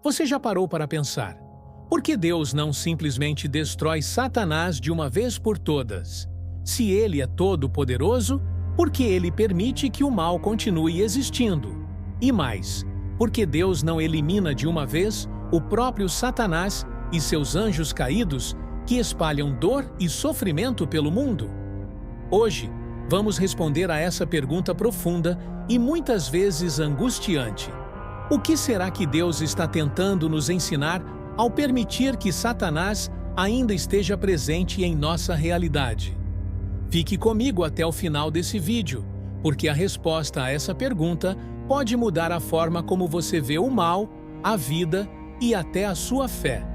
Você já parou para pensar? Por que Deus não simplesmente destrói Satanás de uma vez por todas? Se ele é todo-poderoso, por que ele permite que o mal continue existindo? E mais, por que Deus não elimina de uma vez o próprio Satanás e seus anjos caídos que espalham dor e sofrimento pelo mundo? Hoje, vamos responder a essa pergunta profunda e muitas vezes angustiante. O que será que Deus está tentando nos ensinar ao permitir que Satanás ainda esteja presente em nossa realidade? Fique comigo até o final desse vídeo, porque a resposta a essa pergunta pode mudar a forma como você vê o mal, a vida e até a sua fé.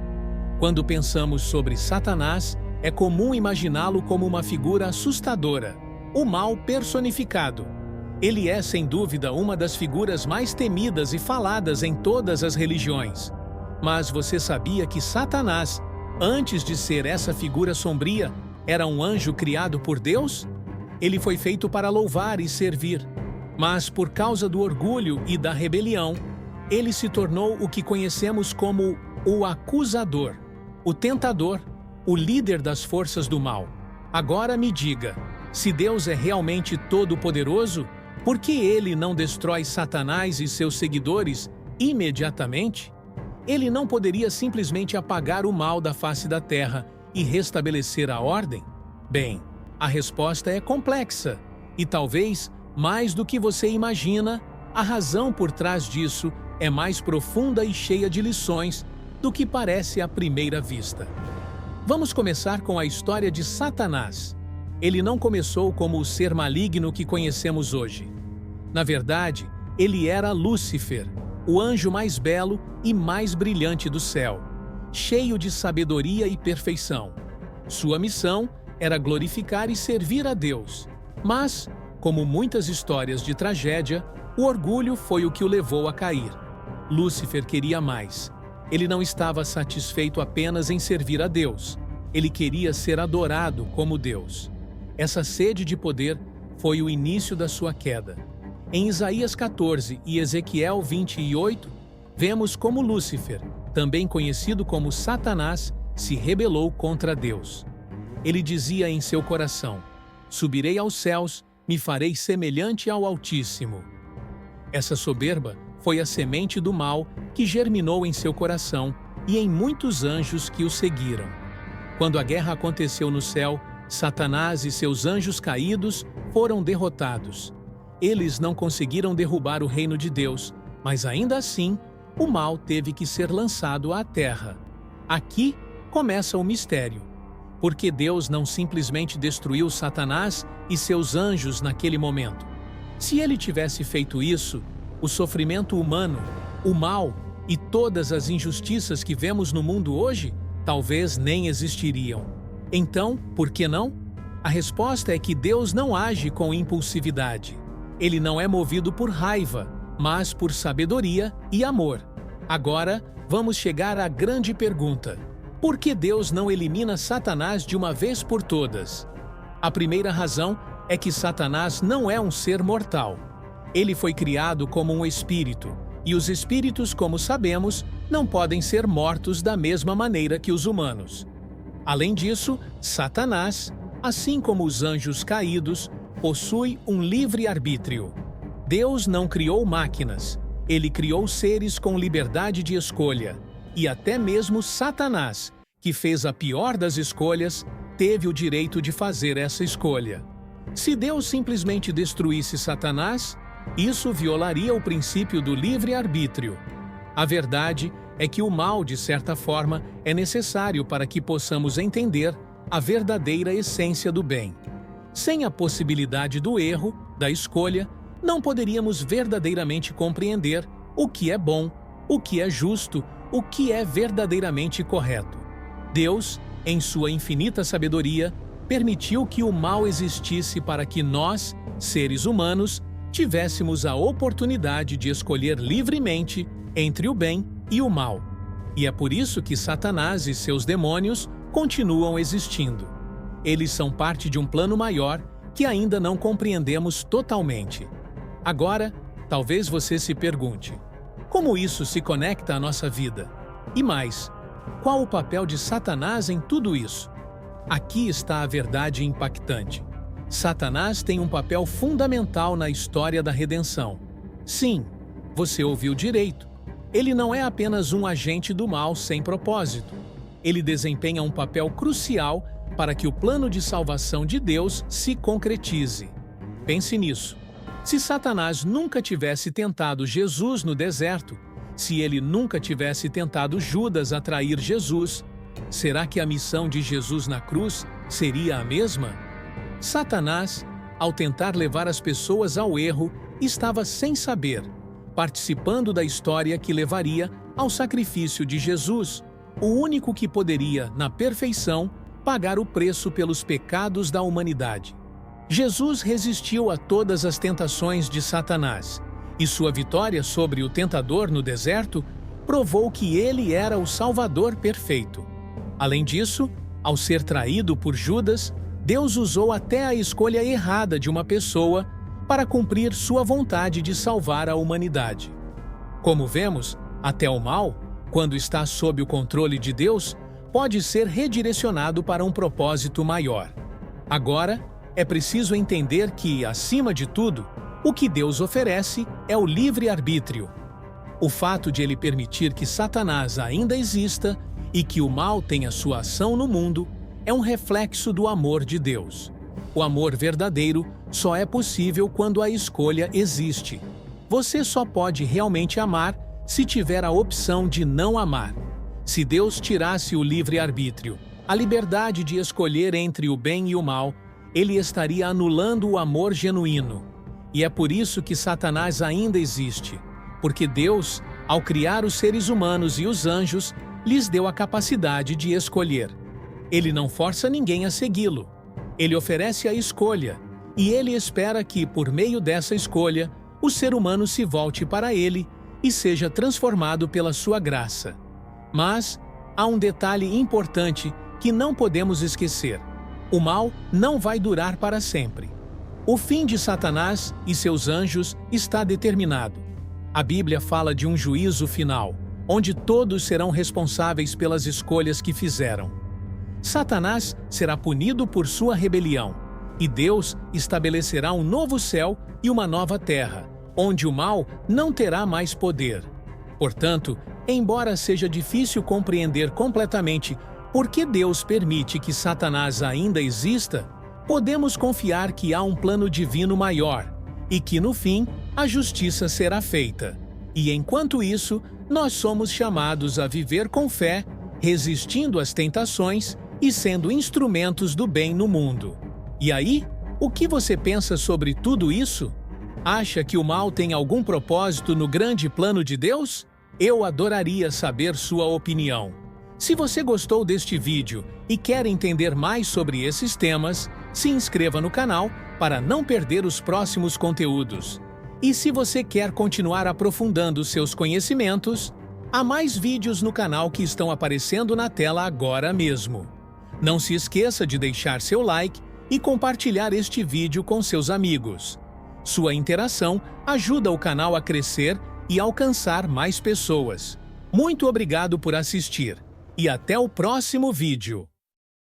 Quando pensamos sobre Satanás, é comum imaginá-lo como uma figura assustadora, o mal personificado. Ele é, sem dúvida, uma das figuras mais temidas e faladas em todas as religiões. Mas você sabia que Satanás, antes de ser essa figura sombria, era um anjo criado por Deus? Ele foi feito para louvar e servir. Mas, por causa do orgulho e da rebelião, ele se tornou o que conhecemos como o acusador, o tentador, o líder das forças do mal. Agora me diga, se Deus é realmente todo-poderoso, por que ele não destrói Satanás e seus seguidores imediatamente? Ele não poderia simplesmente apagar o mal da face da terra e restabelecer a ordem? Bem, a resposta é complexa, e talvez, mais do que você imagina, a razão por trás disso é mais profunda e cheia de lições do que parece à primeira vista. Vamos começar com a história de Satanás. Ele não começou como o ser maligno que conhecemos hoje. Na verdade, ele era Lúcifer, o anjo mais belo e mais brilhante do céu, cheio de sabedoria e perfeição. Sua missão era glorificar e servir a Deus. Mas, como muitas histórias de tragédia, o orgulho foi o que o levou a cair. Lúcifer queria mais. Ele não estava satisfeito apenas em servir a Deus. Ele queria ser adorado como Deus. Essa sede de poder foi o início da sua queda. Em Isaías 14 e Ezequiel 28, vemos como Lúcifer, também conhecido como Satanás, se rebelou contra Deus. Ele dizia em seu coração: "Subirei aos céus, me farei semelhante ao Altíssimo." Essa soberba foi a semente do mal que germinou em seu coração e em muitos anjos que o seguiram. Quando a guerra aconteceu no céu, Satanás e seus anjos caídos foram derrotados. Eles não conseguiram derrubar o reino de Deus, mas ainda assim, o mal teve que ser lançado à terra. Aqui começa o mistério. Por que Deus não simplesmente destruiu Satanás e seus anjos naquele momento? Se ele tivesse feito isso, o sofrimento humano, o mal e todas as injustiças que vemos no mundo hoje, talvez nem existiriam. Então, por que não? A resposta é que Deus não age com impulsividade. Ele não é movido por raiva, mas por sabedoria e amor. Agora, vamos chegar à grande pergunta: por que Deus não elimina Satanás de uma vez por todas? A primeira razão é que Satanás não é um ser mortal. Ele foi criado como um espírito, e os espíritos, como sabemos, não podem ser mortos da mesma maneira que os humanos. Além disso, Satanás, assim como os anjos caídos, possui um livre-arbítrio. Deus não criou máquinas, ele criou seres com liberdade de escolha. E até mesmo Satanás, que fez a pior das escolhas, teve o direito de fazer essa escolha. Se Deus simplesmente destruísse Satanás, isso violaria o princípio do livre-arbítrio. A verdade é que o mal, de certa forma, é necessário para que possamos entender a verdadeira essência do bem. Sem a possibilidade do erro, da escolha, não poderíamos verdadeiramente compreender o que é bom, o que é justo, o que é verdadeiramente correto. Deus, em sua infinita sabedoria, permitiu que o mal existisse para que nós, seres humanos, tivéssemos a oportunidade de escolher livremente entre o bem e o mal. E é por isso que Satanás e seus demônios continuam existindo. Eles são parte de um plano maior que ainda não compreendemos totalmente. Agora, talvez você se pergunte: Como isso se conecta à nossa vida? E mais, qual o papel de Satanás em tudo isso? Aqui está a verdade impactante. Satanás tem um papel fundamental na história da redenção. Sim, você ouviu direito. Ele não é apenas um agente do mal sem propósito. Ele desempenha um papel crucial para que o plano de salvação de Deus se concretize. Pense nisso. Se Satanás nunca tivesse tentado Jesus no deserto, se ele nunca tivesse tentado Judas a trair Jesus, será que a missão de Jesus na cruz seria a mesma? Satanás, ao tentar levar as pessoas ao erro, estava sem saber, participando da história que levaria ao sacrifício de Jesus, o único que poderia, na perfeição, pagar o preço pelos pecados da humanidade. Jesus resistiu a todas as tentações de Satanás, e sua vitória sobre o tentador no deserto provou que ele era o Salvador perfeito. Além disso, ao ser traído por Judas, Deus usou até a escolha errada de uma pessoa para cumprir sua vontade de salvar a humanidade. Como vemos, até o mal, quando está sob o controle de Deus, pode ser redirecionado para um propósito maior. Agora, é preciso entender que, acima de tudo, o que Deus oferece é o livre-arbítrio. O fato de ele permitir que Satanás ainda exista e que o mal tenha sua ação no mundo é um reflexo do amor de Deus. O amor verdadeiro só é possível quando a escolha existe. Você só pode realmente amar se tiver a opção de não amar. Se Deus tirasse o livre-arbítrio, a liberdade de escolher entre o bem e o mal, ele estaria anulando o amor genuíno. E é por isso que Satanás ainda existe, porque Deus, ao criar os seres humanos e os anjos, lhes deu a capacidade de escolher. Ele não força ninguém a segui-lo. Ele oferece a escolha, e ele espera que, por meio dessa escolha, o ser humano se volte para ele e seja transformado pela sua graça. Mas há um detalhe importante que não podemos esquecer. O mal não vai durar para sempre. O fim de Satanás e seus anjos está determinado. A Bíblia fala de um juízo final, onde todos serão responsáveis pelas escolhas que fizeram. Satanás será punido por sua rebelião, e Deus estabelecerá um novo céu e uma nova terra, onde o mal não terá mais poder. Portanto, embora seja difícil compreender completamente por que Deus permite que Satanás ainda exista, podemos confiar que há um plano divino maior e que, no fim, a justiça será feita. E enquanto isso, nós somos chamados a viver com fé, resistindo às tentações e sendo instrumentos do bem no mundo. E aí, o que você pensa sobre tudo isso? Acha que o mal tem algum propósito no grande plano de Deus? Eu adoraria saber sua opinião. Se você gostou deste vídeo e quer entender mais sobre esses temas, se inscreva no canal para não perder os próximos conteúdos. E se você quer continuar aprofundando seus conhecimentos, há mais vídeos no canal que estão aparecendo na tela agora mesmo. Não se esqueça de deixar seu like e compartilhar este vídeo com seus amigos. Sua interação ajuda o canal a crescer e alcançar mais pessoas. Muito obrigado por assistir e até o próximo vídeo.